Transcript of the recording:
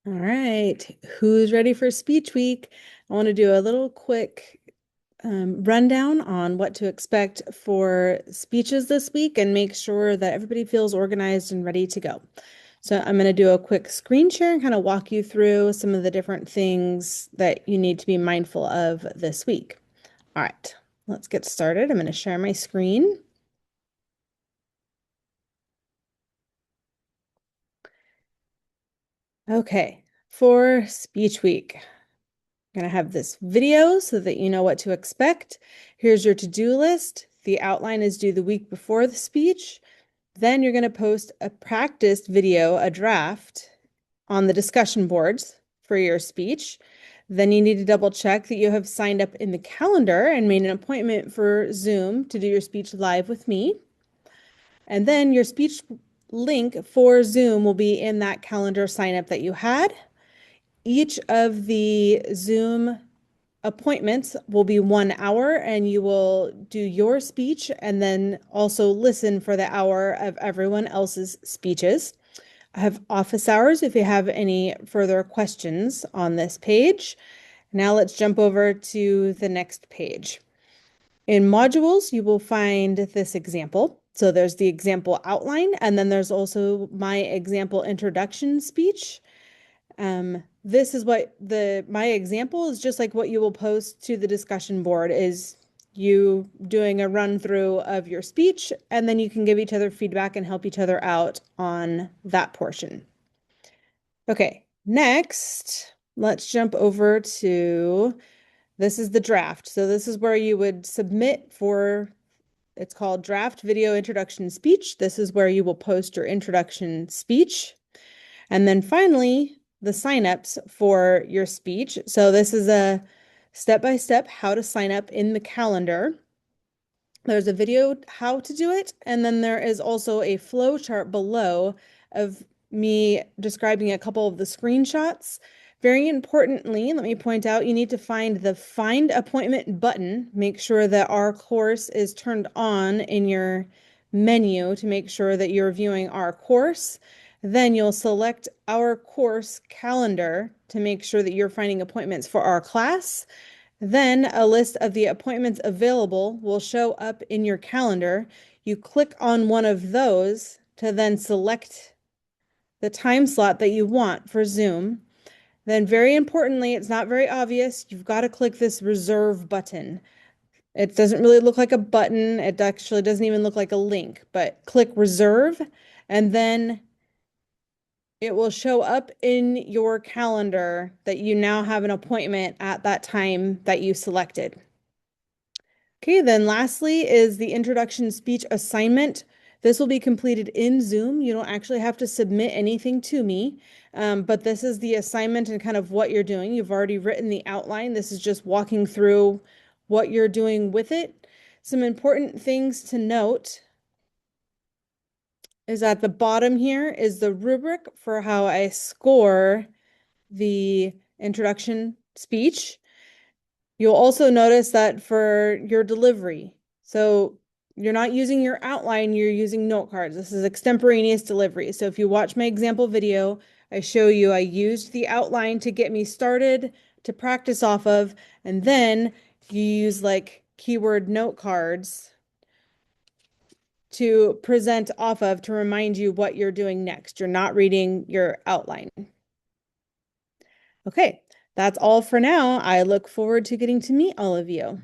All right, who's ready for Speech Week? I want to do a little quick rundown on what to expect for speeches this week and make sure that everybody feels organized and ready to go. So I'm going to do a quick screen share and kind of walk you through some of the different things that you need to be mindful of this week. All right, let's get started. I'm going to share my screen. Okay, for Speech Week. I'm going to have this video so that you know what to expect. Here's your to-do list. The outline is due the week before the speech. Then you're going to post a practiced video, a draft, on the discussion boards for your speech. Then you need to double check that you have signed up in the calendar and made an appointment for Zoom to do your speech live with me. And then your speech link for Zoom will be in that calendar sign up that you had. Each of the Zoom appointments will be 1 hour and you will do your speech and then also listen for the hour of everyone else's speeches. I have office hours if you have any further questions on this page. Now let's jump over to the next page. In modules, you will find this example. So there's the example outline, and then there's also my example introduction speech. This is what my example is just like what you will post to the discussion board is you doing a run through of your speech, and then you can give each other feedback and help each other out on that portion. Okay, next, let's jump over to this is the draft. So this is where you would submit for, it's called draft video introduction speech. This is where you will post your introduction speech. And then finally, the signups for your speech. So this is a step-by-step how to sign up in the calendar. There's a video how to do it, and then there is also a flow chart below of me describing a couple of the screenshots. Very importantly, let me point out, you need to find the Find Appointment button. Make sure that our course is turned on in your menu to make sure that you're viewing our course. Then you'll select our course calendar to make sure that you're finding appointments for our class. Then a list of the appointments available will show up in your calendar. You click on one of those to then select the time slot that you want for Zoom. Then very importantly, it's not very obvious, you've got to click this reserve button. It doesn't really look like a button. It actually doesn't even look like a link, but click reserve and then it will show up in your calendar that you now have an appointment at that time that you selected. Okay, then lastly is the introduction speech assignment. This will be completed in Zoom. You don't actually have to submit anything to me, but this is the assignment and kind of what you're doing. You've already written the outline. This is just walking through what you're doing with it. Some important things to note is at the bottom here is the rubric for how I score the introduction speech. You'll also notice that for your delivery, so you're not using your outline, you're using note cards. This is extemporaneous delivery. So if you watch my example video, I show you I used the outline to get me started to practice off of, and then you use like keyword note cards to present off of to remind you what you're doing next. You're not reading your outline. Okay, that's all for now. I look forward to getting to meet all of you.